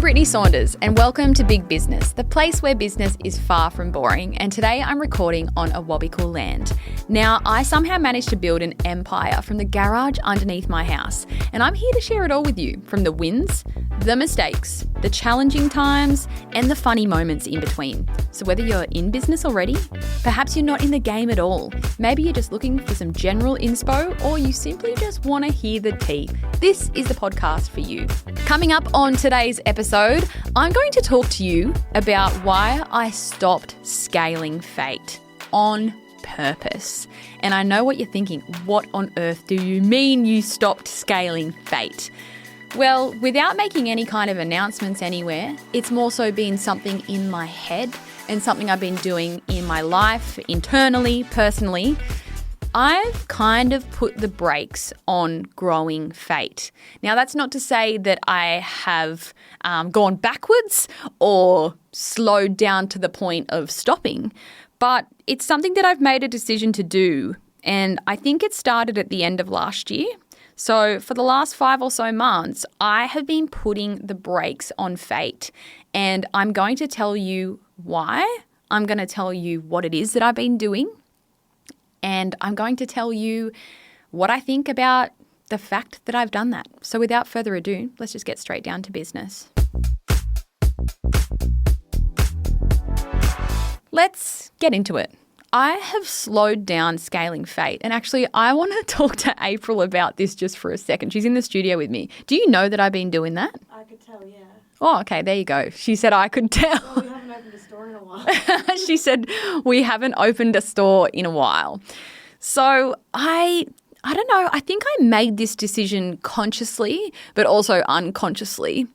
I'm Brittney Saunders and welcome to Big Business, the place where business is far from boring, and today I'm recording on a wobbical land. Now, I somehow managed to build an empire from the garage underneath my house, and I'm here to share it all with you, from the wins, the mistakes, the challenging times, and the funny moments in between. So whether you're in business already, perhaps you're not in the game at all, maybe you're just looking for some general inspo, or you simply just want to hear the tea, this is the podcast for you. Coming up on today's episode, I'm going to talk to you about why I stopped scaling Fayt on purpose. And I know what you're thinking, what on earth do you mean you stopped scaling Fayt? Well, without making any kind of announcements anywhere, it's more so been something in my head and something I've been doing in my life, internally, personally. I've kind of put the brakes on growing Fayt. Now, that's not to say that I have gone backwards or slowed down to the point of stopping, but it's something that I've made a decision to do. And I think it started at the end of last year. So for the last 5 or so months, I have been putting the brakes on Fayt, and I'm going to tell you why. I'm going to tell you what it is that I've been doing. And I'm going to tell you what I think about the fact that I've done that. So without further ado, let's just get straight down to business. Let's get into it. I have slowed down scaling Fayt. And actually, I want to talk to April about this just for a second. She's in the studio with me. Do you know that I've been doing that? I could tell, yeah. Oh, okay, there you go. She said I could tell. Well, we haven't opened a store in a while. She said we haven't opened a store in a while. So I don't know. I think I made this decision consciously, but also unconsciously.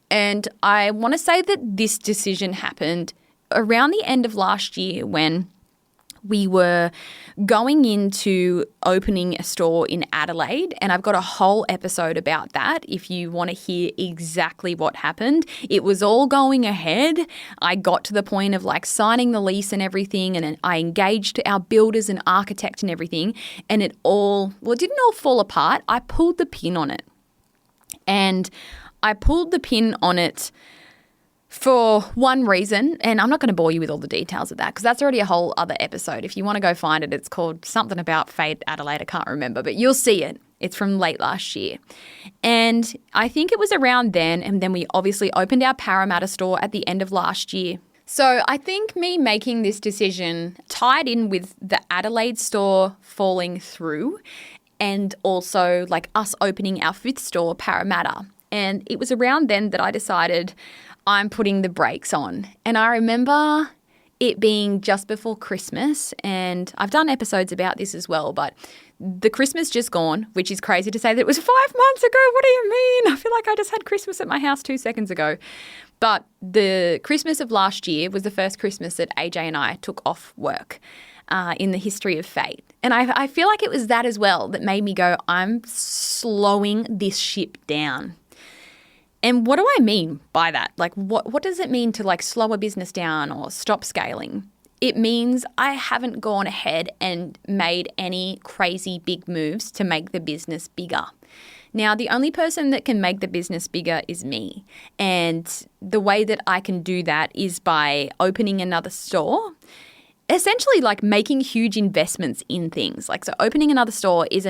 And I want to say that this decision happened around the end of last year when we were going into opening a store in Adelaide, and I've got a whole episode about that if you want to hear exactly what happened. It was all going ahead. I got to the point of like signing the lease and everything, and I engaged our builders and architect and everything, and it didn't all fall apart. I pulled the pin on it. And I pulled the pin on it for one reason, and I'm not going to bore you with all the details of that because that's already a whole other episode. If you want to go find it, it's called something about Fayt Adelaide. I can't remember, but you'll see it. It's from late last year. And I think it was around then, and then we obviously opened our Parramatta store at the end of last year. So I think me making this decision tied in with the Adelaide store falling through and also like us opening our 5th store, Parramatta. And it was around then that I decided I'm putting the brakes on. And I remember it being just before Christmas, and I've done episodes about this as well, but the Christmas just gone, which is crazy to say that it was 5 months ago. What do you mean? I feel like I just had Christmas at my house 2 seconds ago. But the Christmas of last year was the first Christmas that AJ and I took off work in the history of Fayt. And I feel like it was that as well that made me go, I'm slowing this ship down. And what do I mean by that? Like, what does it mean to like slow a business down or stop scaling? It means I haven't gone ahead and made any crazy big moves to make the business bigger. Now, the only person that can make the business bigger is me. And the way that I can do that is by opening another store. Essentially like making huge investments in things. Like, so opening another store is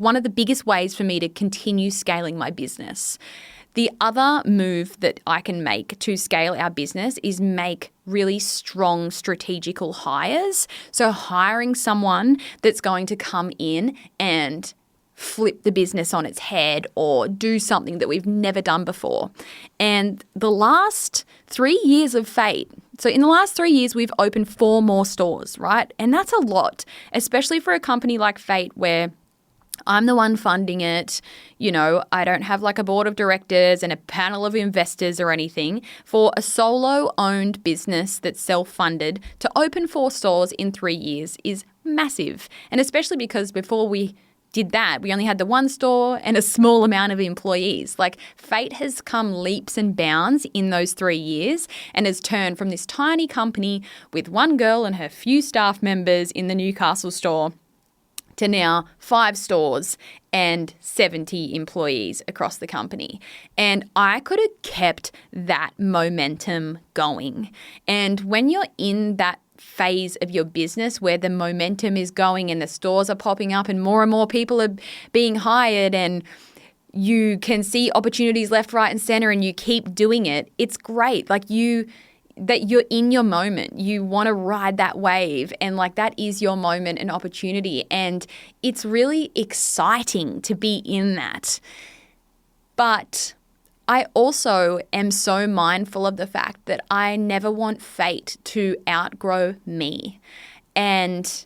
one of the biggest ways for me to continue scaling my business. The other move that I can make to scale our business is make really strong strategical hires. So hiring someone that's going to come in and flip the business on its head or do something that we've never done before. And the last 3 years of Fayt, so in the last 3 years, we've opened 4 more stores, right? And that's a lot, especially for a company like Fayt where I'm the one funding it. You know, I don't have like a board of directors and a panel of investors or anything. For a solo-owned business that's self-funded, to open 4 stores in 3 years is massive. And especially because before we did that, we only had the 1 store and a small amount of employees. Like, Fayt has come leaps and bounds in those 3 years and has turned from this tiny company with 1 girl and her few staff members in the Newcastle store to now 5 stores and 70 employees across the company. And I could have kept that momentum going. And when you're in that phase of your business where the momentum is going and the stores are popping up and more people are being hired and you can see opportunities left, right, and center and you keep doing it, it's great. Like that you're in your moment. You want to ride that wave and like that is your moment and opportunity. And it's really exciting to be in that. But I also am so mindful of the fact that I never want Fayt to outgrow me. And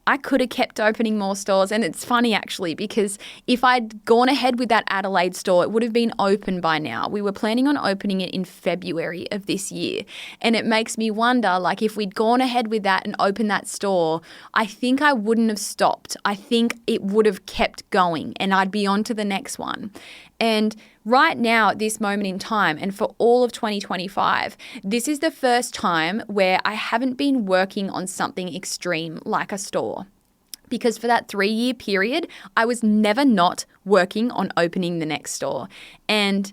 I could have kept opening more stores. And it's funny actually, because if I'd gone ahead with that Adelaide store, it would have been open by now. We were planning on opening it in February of this year. And it makes me wonder, like if we'd gone ahead with that and opened that store, I think I wouldn't have stopped. I think it would have kept going and I'd be on to the next one. And right now at this moment in time and for all of 2025, this is the first time where I haven't been working on something extreme like a store. Because for that 3-year period, I was never not working on opening the next store. And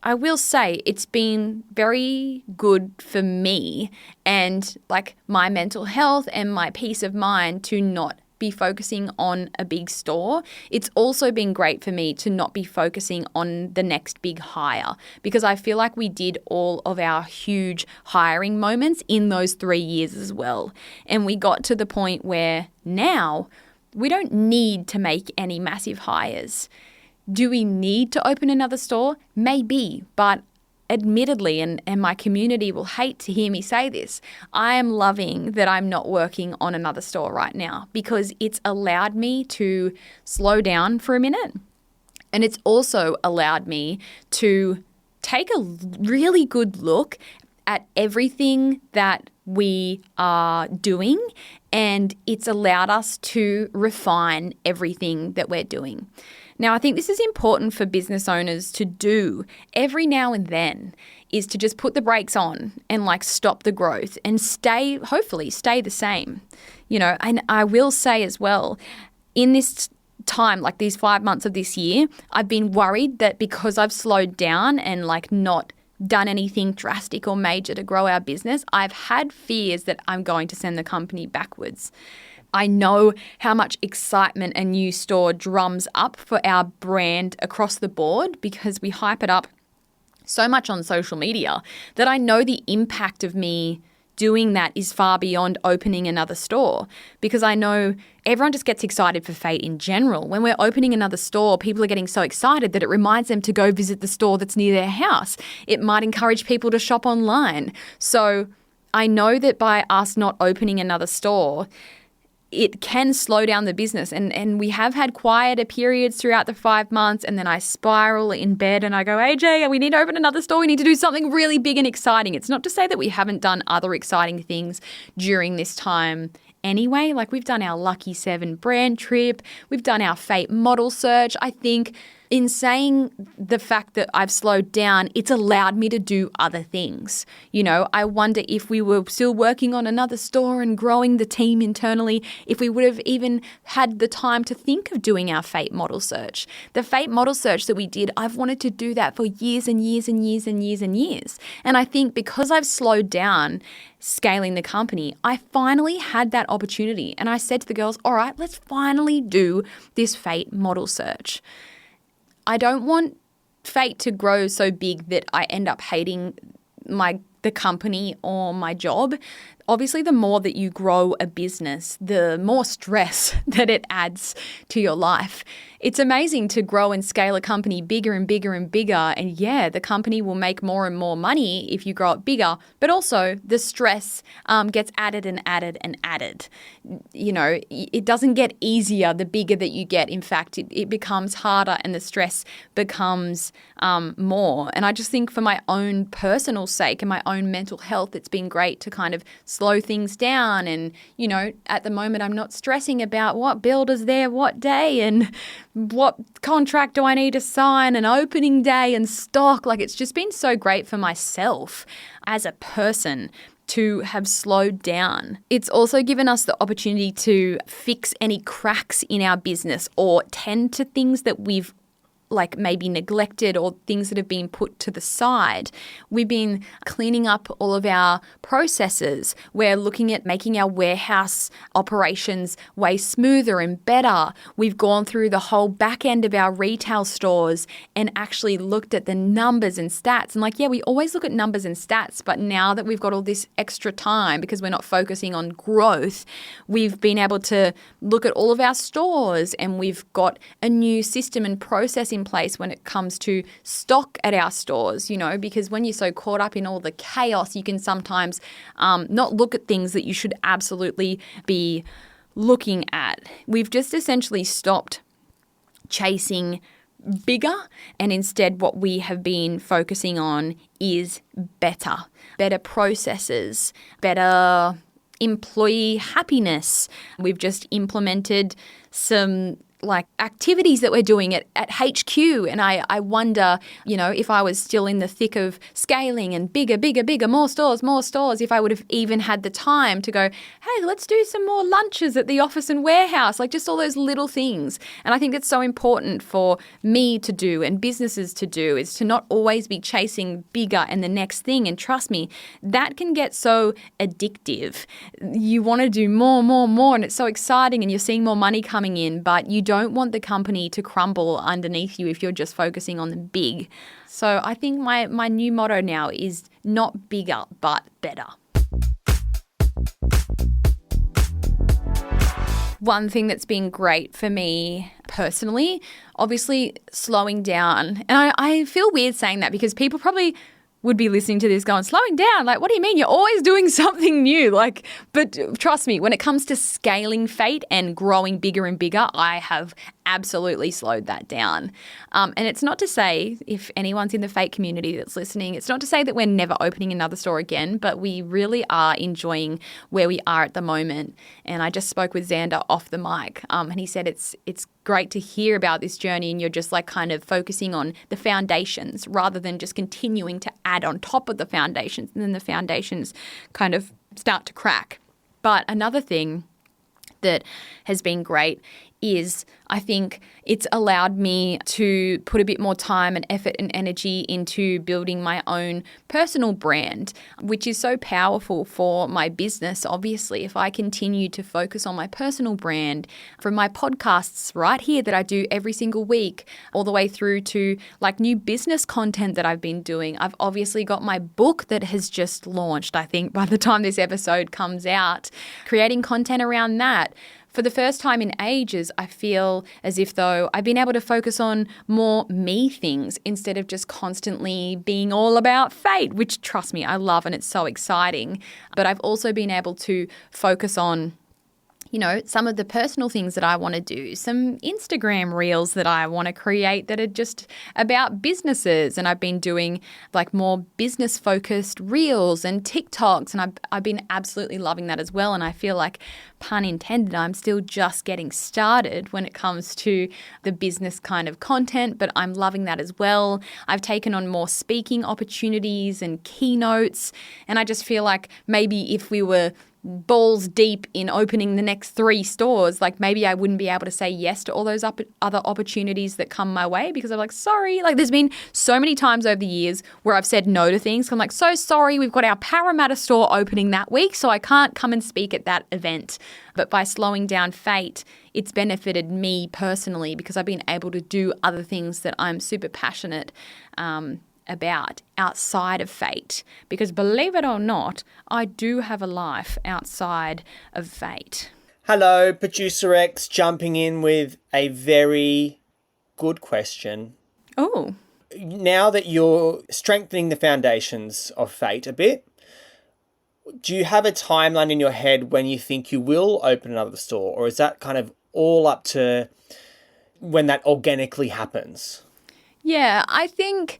I will say it's been very good for me and like my mental health and my peace of mind to not be focusing on a big store. It's also been great for me to not be focusing on the next big hire because I feel like we did all of our huge hiring moments in those 3 years as well. And we got to the point where now we don't need to make any massive hires. Do we need to open another store? Maybe, but admittedly, and my community will hate to hear me say this, I am loving that I'm not working on another store right now because it's allowed me to slow down for a minute. And it's also allowed me to take a really good look at everything that we are doing, and it's allowed us to refine everything that we're doing. Now, I think this is important for business owners to do every now and then, is to just put the brakes on and like stop the growth and hopefully stay the same. You know, and I will say as well, in this time, like these 5 months of this year, I've been worried that because I've slowed down and like not done anything drastic or major to grow our business, I've had fears that I'm going to send the company backwards. I know how much excitement a new store drums up for our brand across the board because we hype it up so much on social media that I know the impact of me doing that is far beyond opening another store because I know everyone just gets excited for Fayt in general. When we're opening another store, people are getting so excited that it reminds them to go visit the store that's near their house. It might encourage people to shop online. So I know that by us not opening another store, it can slow down the business. And we have had quieter periods throughout the 5 months. And then I spiral in bed and I go, AJ, we need to open another store. We need to do something really big and exciting. It's not to say that we haven't done other exciting things during this time anyway. Like we've done our Lucky 7 brand trip. We've done our Fayt model search. I think in saying the fact that I've slowed down, it's allowed me to do other things. You know, I wonder if we were still working on another store and growing the team internally, if we would have even had the time to think of doing our Fayt model search. The Fayt model search that we did, I've wanted to do that for years and years and years and years and years. And I think because I've slowed down scaling the company, I finally had that opportunity. And I said to the girls, all right, let's finally do this Fayt model search. I don't want Fayt to grow so big that I end up hating the company or my job. Obviously, the more that you grow a business, the more stress that it adds to your life. It's amazing to grow and scale a company bigger and bigger and bigger. And yeah, the company will make more and more money if you grow it bigger, but also the stress gets added and added and added. You know, it doesn't get easier the bigger that you get. In fact, it becomes harder and the stress becomes more. And I just think for my own personal sake and my own mental health, it's been great to kind of slow things down. And, you know, at the moment, I'm not stressing about what builder's there, what day, and what contract do I need to sign, and opening day and stock. Like, it's just been so great for myself as a person to have slowed down. It's also given us the opportunity to fix any cracks in our business or tend to things that we've maybe neglected or things that have been put to the side. We've been cleaning up all of our processes. We're looking at making our warehouse operations way smoother and better. We've gone through the whole back end of our retail stores and actually looked at the numbers and stats. And we always look at numbers and stats, but now that we've got all this extra time because we're not focusing on growth, we've been able to look at all of our stores and we've got a new system and process in place when it comes to stock at our stores, because when you're so caught up in all the chaos, you can sometimes not look at things that you should absolutely be looking at. We've just essentially stopped chasing bigger, and instead what we have been focusing on is better processes, better employee happiness. We've just implemented some activities that we're doing at HQ. And I wonder, if I was still in the thick of scaling and bigger, more stores, if I would have even had the time to go, hey, let's do some more lunches at the office and warehouse, just all those little things. And I think that's so important for me to do and businesses to do, is to not always be chasing bigger and the next thing. And trust me, that can get so addictive. You want to do more, and it's so exciting and you're seeing more money coming in, but you don't want the company to crumble underneath you if you're just focusing on the big. So I think my new motto now is not bigger, but better. One thing that's been great for me personally, obviously slowing down. And I feel weird saying that because people probably would be listening to this going, slowing down? What do you mean? You're always doing something new. But trust me, when it comes to scaling Fayt and growing bigger and bigger, I have absolutely slowed that down. And it's not to say, if anyone's in the Fayt community that's listening, it's not to say that we're never opening another store again, but we really are enjoying where we are at the moment. And I just spoke with Xander off the mic, and he said it's great to hear about this journey and you're just kind of focusing on the foundations rather than just continuing to add on top of the foundations, and then the foundations kind of start to crack. But another thing that has been great is I think it's allowed me to put a bit more time and effort and energy into building my own personal brand, which is so powerful for my business. Obviously, if I continue to focus on my personal brand, from my podcasts right here that I do every single week, all the way through to new business content that I've been doing. I've obviously got my book that has just launched, I think, by the time this episode comes out, creating content around that. For the first time in ages, I feel as if though I've been able to focus on more me things instead of just constantly being all about Fayt, which, trust me, I love and it's so exciting. But I've also been able to focus on some of the personal things that I want to do, some Instagram reels that I want to create that are just about businesses. And I've been doing more business focused reels and TikToks. And I've been absolutely loving that as well. And I feel pun intended, I'm still just getting started when it comes to the business kind of content, but I'm loving that as well. I've taken on more speaking opportunities and keynotes. And I just feel maybe if we were balls deep in opening the next 3 stores, maybe I wouldn't be able to say yes to all those other opportunities that come my way because I'm sorry. There's been so many times over the years where I've said no to things. I'm so sorry, we've got our Parramatta store opening that week, so I can't come and speak at that event. But by slowing down Fayt, it's benefited me personally because I've been able to do other things that I'm super passionate about outside of Fayt, because believe it or not, I do have a life outside of Fayt. Hello, Producer X jumping in with a very good question. Oh. Now that you're strengthening the foundations of Fayt a bit, do you have a timeline in your head when you think you will open another store, or is that kind of all up to when that organically happens? Yeah, I think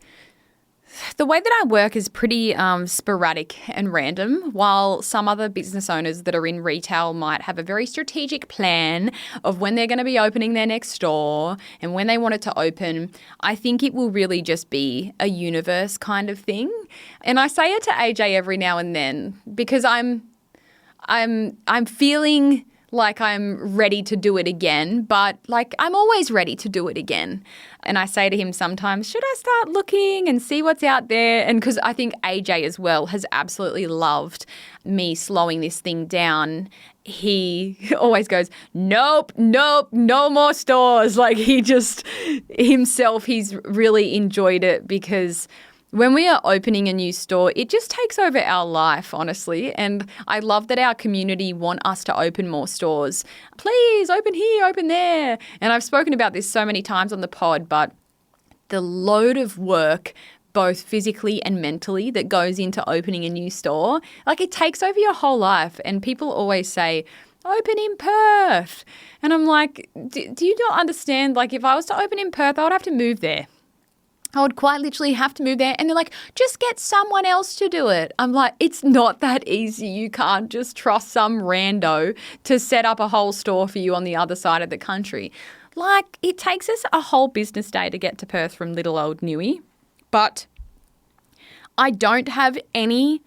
The way that I work is pretty sporadic and random. While some other business owners that are in retail might have a very strategic plan of when they're going to be opening their next store and when they want it to open, I think it will really just be a universe kind of thing. And I say it to AJ every now and then because I'm feeling like I'm ready to do it again, but like I'm always ready to do it again. And I say to him sometimes, should I start looking and see what's out there? And because I think AJ as well has absolutely loved me slowing this thing down. He always goes, nope, no more stores. Like he just himself, he's really enjoyed it because when we are opening a new store, it just takes over our life, honestly. And I love that our community want us to open more stores. Please open here, open there. And I've spoken about this so many times on the pod, but the load of work, both physically and mentally, that goes into opening a new store, like it takes over your whole life. And people always say, open in Perth. And I'm like, do you not understand? Like if I was to open in Perth, I would have to move there. I would quite literally have to move there. And they're like, just get someone else to do it. I'm like, it's not that easy. You can't just trust some rando to set up a whole store for you on the other side of the country. Like, it takes us a whole business day to get to Perth from little old Newey. But I don't have any,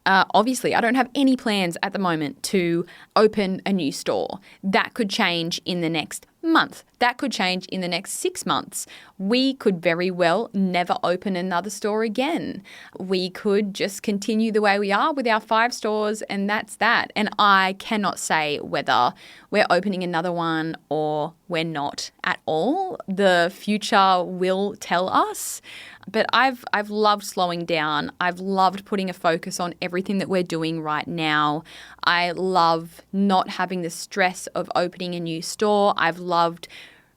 obviously, I don't have any plans at the moment to open a new store. That could change in the next month. That could change in the next 6 months. We could very well never open another store again. We could just continue the way we are with our 5 stores and that's that. And I cannot say whether we're opening another one or we're not at all. The future will tell us. But I've loved slowing down. I've loved putting a focus on everything that we're doing right now. I love not having the stress of opening a new store. I've loved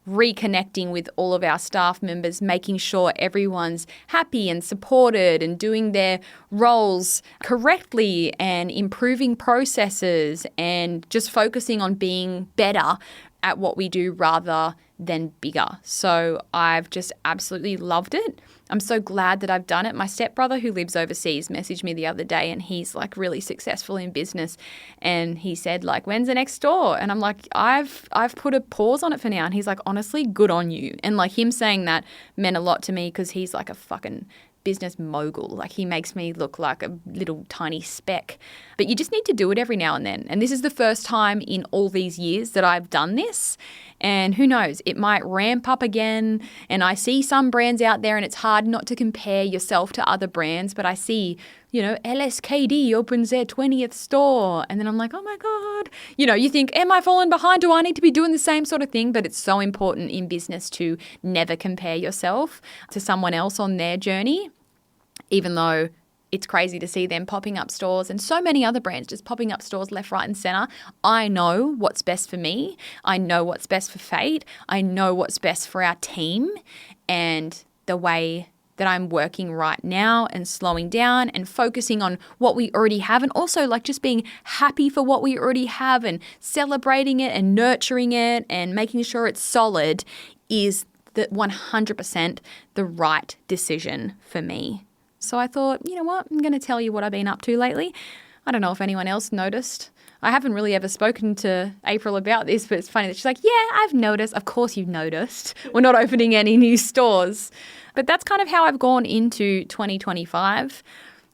reconnecting with all of our staff members, making sure everyone's happy and supported and doing their roles correctly and improving processes and just focusing on being better at what we do rather than bigger. So I've just absolutely loved it. I'm so glad that I've done it. My stepbrother who lives overseas messaged me the other day and he's like really successful in business. And he said like, when's the next store? And I'm like, I've put a pause on it for now. And he's like, honestly, good on you. And like him saying that meant a lot to me because he's like a fucking business mogul. Like he makes me look like a little tiny speck. But you just need to do it every now and then. And this is the first time in all these years that I've done this. And who knows, it might ramp up again. And I see some brands out there and it's hard not to compare yourself to other brands. But I see, you know, LSKD opens their 20th store. And then I'm like, oh my God. You know, you think, am I falling behind? Do I need to be doing the same sort of thing? But it's so important in business to never compare yourself to someone else on their journey, even though it's crazy to see them popping up stores and so many other brands just popping up stores left, right and center. I know what's best for me. I know what's best for Fayt. I know what's best for our team and the way that I'm working right now and slowing down and focusing on what we already have and also like just being happy for what we already have and celebrating it and nurturing it and making sure it's solid is the 100% the right decision for me. So I thought, you know what, I'm going to tell you what I've been up to lately. I don't know if anyone else noticed. I haven't really ever spoken to April about this, but it's funny that she's like, yeah, I've noticed. Of course you've noticed. We're not opening any new stores. But that's kind of how I've gone into 2025.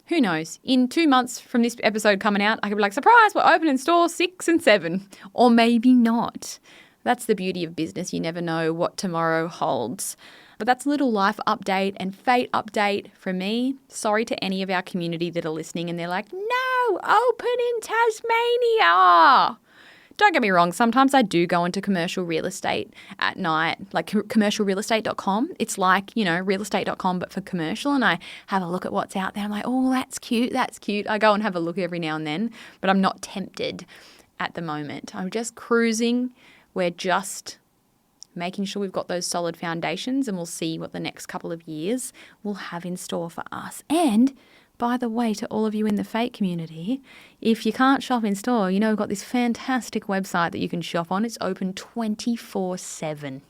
Who knows? In 2 months from this episode coming out, I could be like, surprise, we're opening store 6 and 7. Or maybe not. That's the beauty of business. You never know what tomorrow holds. But that's a little life update and Fayt update from me. Sorry to any of our community that are listening and they're like, no, open in Tasmania. Don't get me wrong. Sometimes I do go into commercial real estate at night, like commercialrealestate.com. It's like, you know, realestate.com, but for commercial. And I have a look at what's out there. I'm like, oh, that's cute. That's cute. I go and have a look every now and then, but I'm not tempted at the moment. I'm just cruising. We're just making sure we've got those solid foundations and we'll see what the next couple of years will have in store for us. And by the way, to all of you in the Fayt community, if you can't shop in store, you know, we've got this fantastic website that you can shop on. It's open 24/7.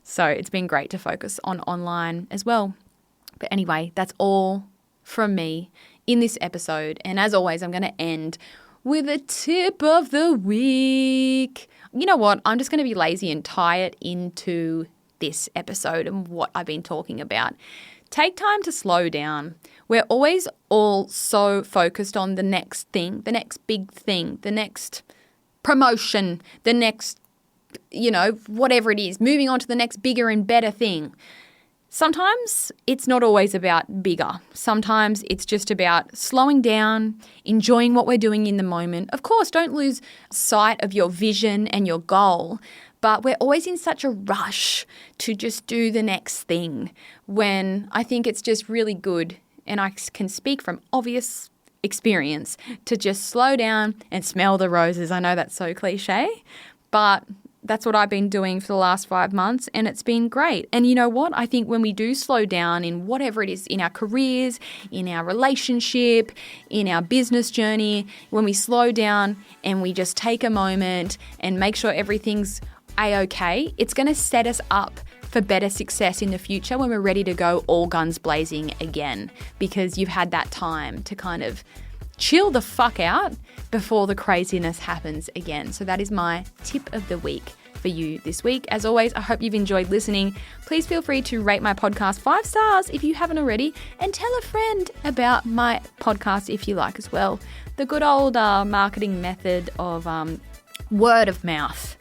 So it's been great to focus on online as well. But anyway, that's all from me in this episode. And as always, I'm going to end with a tip of the week. You know what? I'm just going to be lazy and tie it into this episode and what I've been talking about. Take time to slow down. We're always all so focused on the next thing, the next big thing, the next promotion, the next, whatever it is, moving on to the next bigger and better thing. Sometimes it's not always about bigger. Sometimes it's just about slowing down, enjoying what we're doing in the moment. Of course, don't lose sight of your vision and your goal, but we're always in such a rush to just do the next thing when I think it's just really good, and I can speak from obvious experience, to just slow down and smell the roses. I know that's so cliche, but that's what I've been doing for the last 5 months, and it's been great. And you know what? I think when we do slow down in whatever it is, in our careers, in our relationship, in our business journey, when we slow down and we just take a moment and make sure everything's A-okay, it's going to set us up for better success in the future when we're ready to go all guns blazing again, because you've had that time to kind of chill the fuck out before the craziness happens again. So that is my tip of the week for you this week. As always, I hope you've enjoyed listening. Please feel free to rate my podcast 5 stars if you haven't already, and tell a friend about my podcast if you like as well. The good old marketing method of word of mouth.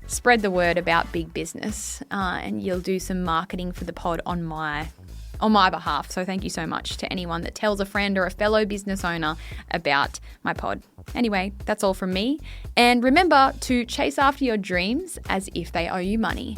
Spread the word about big business, and you'll do some marketing for the pod on my behalf. So thank you so much to anyone that tells a friend or a fellow business owner about my pod. Anyway, that's all from me. And remember to chase after your dreams as if they owe you money.